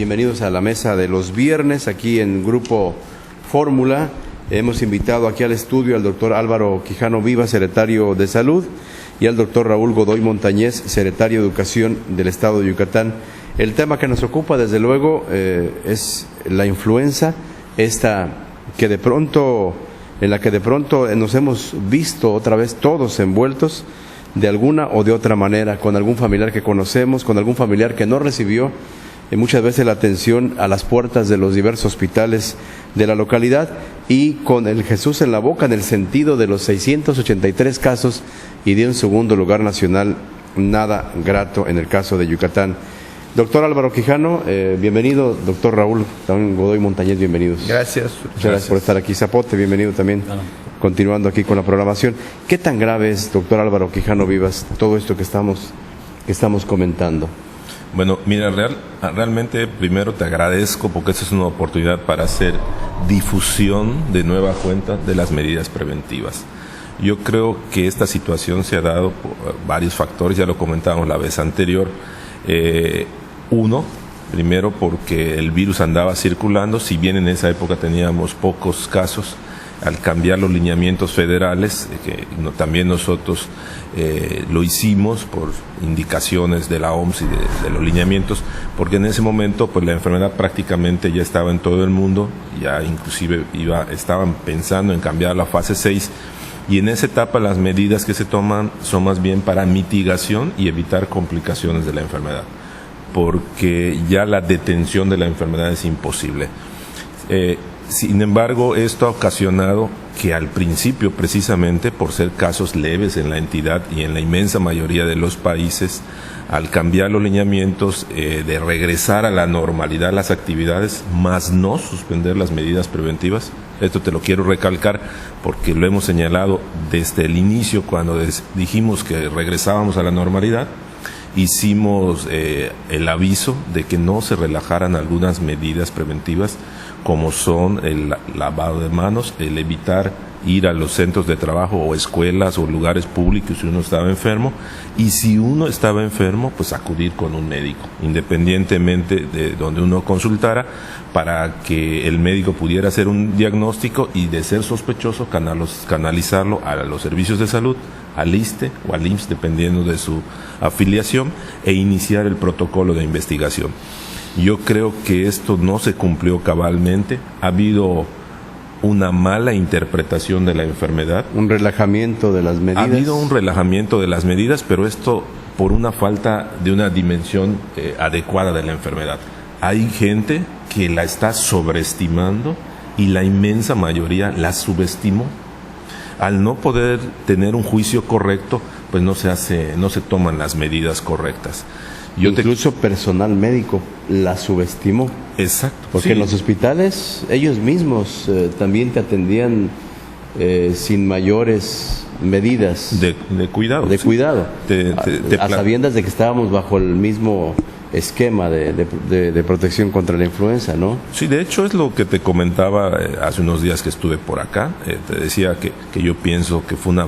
Bienvenidos a la mesa de los viernes aquí en Grupo Fórmula. Hemos invitado aquí al estudio al doctor Álvaro Quijano Vivas, secretario de Salud, y al doctor Raúl Godoy Montañez, secretario de Educación del Estado de Yucatán. El tema que nos ocupa, desde luego, es la influenza, esta que de pronto, en la que de pronto nos hemos visto otra vez todos envueltos de alguna o de otra manera, con algún familiar que conocemos, con algún familiar que no recibió muchas veces la atención a las puertas de los diversos hospitales de la localidad, y con el Jesús en la boca, en el sentido de los 683 casos y de un segundo lugar nacional nada grato en el caso de Yucatán. Doctor Álvaro Quijano, bienvenido. Doctor Raúl también Godoy Montañez, bienvenidos. Gracias. Muchas gracias por estar aquí. Zapote, bienvenido también. Continuando aquí con la programación. ¿Qué tan grave es, doctor Álvaro Quijano Vivas, todo esto que estamos comentando? Bueno, mira, realmente primero te agradezco porque esta es una oportunidad para hacer difusión de nueva cuenta de las medidas preventivas. Yo creo que esta situación se ha dado por varios factores, ya lo comentábamos la vez anterior. Primero porque el virus andaba circulando, si bien en esa época teníamos pocos casos, al cambiar los lineamientos federales, que también nosotros lo hicimos por indicaciones de la OMS y de los lineamientos, porque en ese momento pues la enfermedad prácticamente ya estaba en todo el mundo, ya inclusive estaban pensando en cambiar la fase 6, y en esa etapa las medidas que se toman son más bien para mitigación y evitar complicaciones de la enfermedad, porque ya la detención de la enfermedad es imposible. Sin embargo, esto ha ocasionado que al principio, precisamente por ser casos leves en la entidad y en la inmensa mayoría de los países, al cambiar los lineamientos de regresar a la normalidad las actividades, más no suspender las medidas preventivas. Esto te lo quiero recalcar porque lo hemos señalado desde el inicio, cuando dijimos que regresábamos a la normalidad. Hicimos el aviso de que no se relajaran algunas medidas preventivas, como son el lavado de manos, el evitar ir a los centros de trabajo o escuelas o lugares públicos si uno estaba enfermo, y si uno estaba enfermo, pues acudir con un médico, independientemente de donde uno consultara, para que el médico pudiera hacer un diagnóstico y, de ser sospechoso, canalizarlo a los servicios de salud, al ISSSTE o al IMSS, dependiendo de su afiliación, e iniciar el protocolo de investigación. Yo creo que esto no se cumplió cabalmente. Ha habido una mala interpretación de la enfermedad. Un relajamiento de las medidas. Ha habido un relajamiento de las medidas, pero esto por una falta de una dimensión adecuada de la enfermedad. Hay gente que la está sobreestimando y la inmensa mayoría la subestimó. Al no poder tener un juicio correcto, pues no se toman las medidas correctas. Incluso personal médico la subestimó. Exacto. Porque sí, en los hospitales ellos mismos también te atendían sin mayores medidas de cuidado. De cuidado. A sabiendas de que estábamos bajo el mismo esquema de protección contra la influenza, ¿no? Sí, de hecho es lo que te comentaba hace unos días que estuve por acá. Te decía que yo pienso que fue una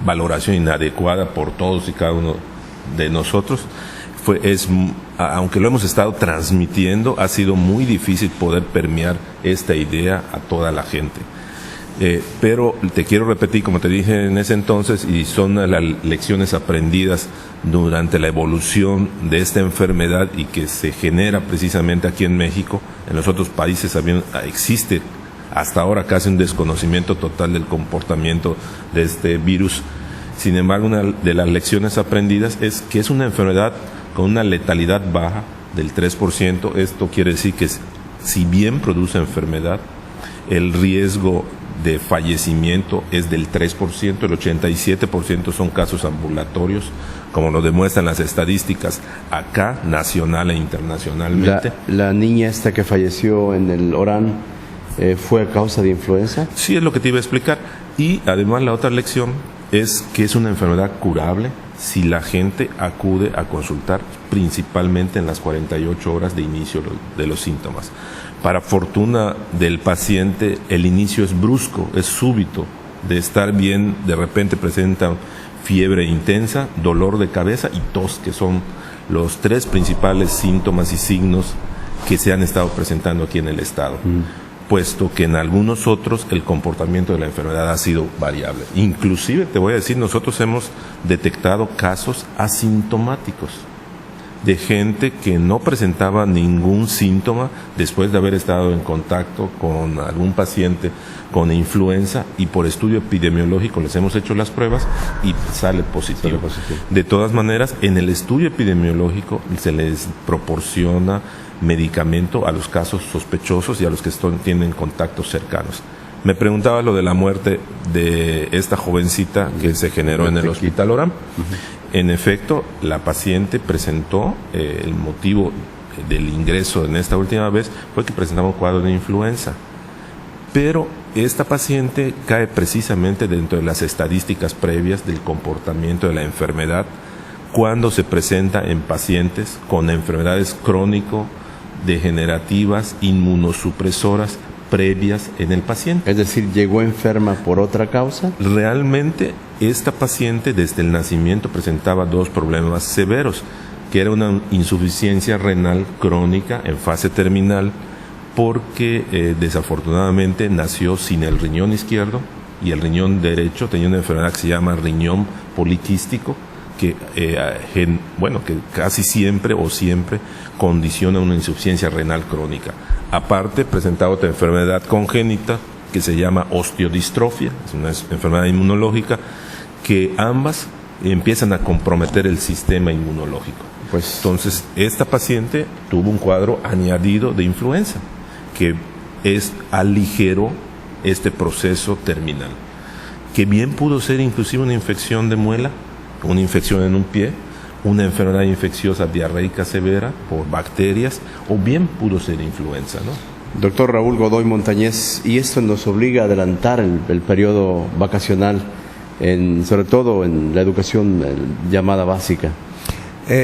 valoración inadecuada por todos y cada uno de nosotros. Aunque lo hemos estado transmitiendo, ha sido muy difícil poder permear esta idea a toda la gente. Pero te quiero repetir, como te dije en ese entonces, y son las lecciones aprendidas durante la evolución de esta enfermedad y que se genera precisamente aquí en México. En los otros países existe hasta ahora casi un desconocimiento total del comportamiento de este virus. Sin embargo, una de las lecciones aprendidas es que es una enfermedad con una letalidad baja del 3%. Esto quiere decir que si bien produce enfermedad, el riesgo de fallecimiento es del 3%, el 87% son casos ambulatorios, como lo demuestran las estadísticas acá, nacional e internacionalmente. ¿La niña esta que falleció en el Orán fue a causa de influenza? Sí, es lo que te iba a explicar. Y además la otra lección es que es una enfermedad curable si la gente acude a consultar, principalmente en las 48 horas de inicio de los síntomas. Para fortuna del paciente, el inicio es brusco, es súbito. De estar bien, de repente presenta fiebre intensa, dolor de cabeza y tos, que son los tres principales síntomas y signos que se han estado presentando aquí en el Estado, puesto que en algunos otros el comportamiento de la enfermedad ha sido variable. Inclusive, te voy a decir, nosotros hemos detectado casos asintomáticos de gente que no presentaba ningún síntoma después de haber estado en contacto con algún paciente con influenza, y por estudio epidemiológico les hemos hecho las pruebas y sale positivo. De todas maneras, en el estudio epidemiológico se les proporciona medicamento a los casos sospechosos y a los que tienen contactos cercanos. Me preguntaba lo de la muerte de esta jovencita que se generó en el Hospital Orem. En efecto, la paciente presentó, el motivo del ingreso en esta última vez fue que presentaba un cuadro de influenza. Pero esta paciente cae precisamente dentro de las estadísticas previas del comportamiento de la enfermedad cuando se presenta en pacientes con enfermedades crónico-degenerativas, inmunosupresoras previas en el paciente. Es decir, ¿llegó enferma por otra causa? Realmente, esta paciente desde el nacimiento presentaba dos problemas severos, que era una insuficiencia renal crónica en fase terminal, porque desafortunadamente nació sin el riñón izquierdo, y el riñón derecho tenía una enfermedad que se llama riñón poliquístico, que casi siempre o siempre condiciona una insuficiencia renal crónica. Aparte, presentaba otra enfermedad congénita que se llama osteodistrofia, es una enfermedad inmunológica, que ambas empiezan a comprometer el sistema inmunológico. Entonces, esta paciente tuvo un cuadro añadido de influenza, que aligeró este proceso terminal, que bien pudo ser inclusive una infección de muela, una infección en un pie, una enfermedad infecciosa diarreica severa por bacterias, o bien pudo ser influenza, ¿no? Doctor Raúl Godoy Montañez, y esto nos obliga a adelantar el periodo vacacional, sobre todo en la educación llamada básica.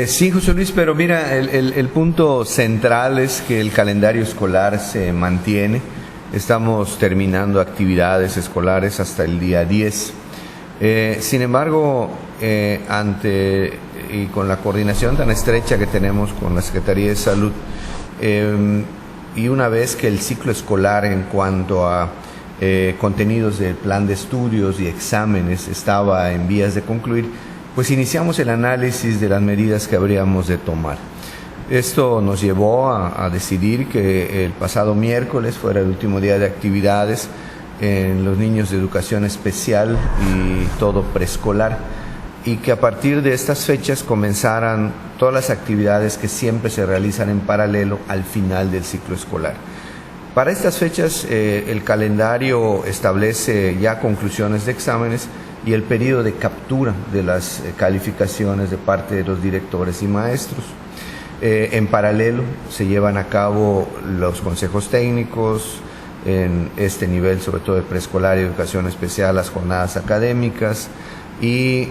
Sí, José Luis, pero mira, el punto central es que el calendario escolar se mantiene. Estamos terminando actividades escolares hasta el día 10. Sin embargo, y con la coordinación tan estrecha que tenemos con la Secretaría de Salud, y una vez que el ciclo escolar en cuanto a contenidos del plan de estudios y exámenes estaba en vías de concluir, pues iniciamos el análisis de las medidas que habríamos de tomar. Esto nos llevó a decidir que el pasado miércoles fuera el último día de actividades en los niños de educación especial y todo preescolar, y que a partir de estas fechas comenzaran todas las actividades que siempre se realizan en paralelo al final del ciclo escolar. Para estas fechas el calendario establece ya conclusiones de exámenes y el periodo de captura de las calificaciones de parte de los directores y maestros. En paralelo se llevan a cabo los consejos técnicos en este nivel, sobre todo de preescolar y educación especial, las jornadas académicas y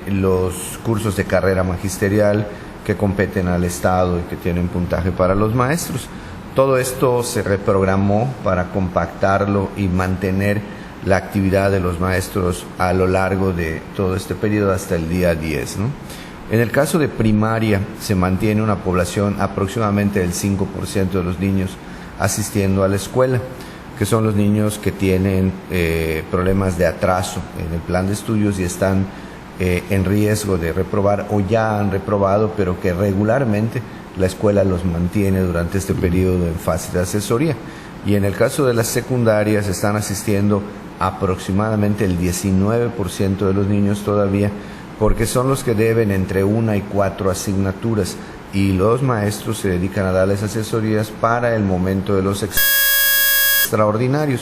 los cursos de carrera magisterial que competen al Estado y que tienen puntaje para los maestros. Todo esto se reprogramó para compactarlo y mantener la actividad de los maestros a lo largo de todo este periodo hasta el día 10, ¿no? En el caso de primaria se mantiene una población aproximadamente del 5% de los niños asistiendo a la escuela, que son los niños que tienen problemas de atraso en el plan de estudios y están en riesgo de reprobar o ya han reprobado, pero que regularmente la escuela los mantiene durante este periodo en fase de asesoría. Y en el caso de las secundarias están asistiendo aproximadamente el 19% de los niños todavía, porque son los que deben entre 1 y 4 asignaturas, y los maestros se dedican a darles asesorías para el momento de los extraordinarios.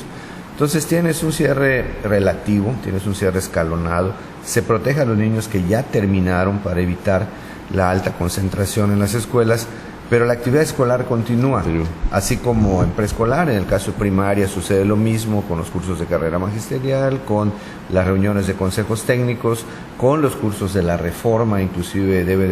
Entonces tienes un cierre relativo, tienes un cierre escalonado, se protege a los niños que ya terminaron para evitar la alta concentración en las escuelas, pero la actividad escolar continúa, así como en preescolar. En el caso de primaria sucede lo mismo con los cursos de carrera magisterial, con las reuniones de consejos técnicos, con los cursos de la reforma, inclusive debe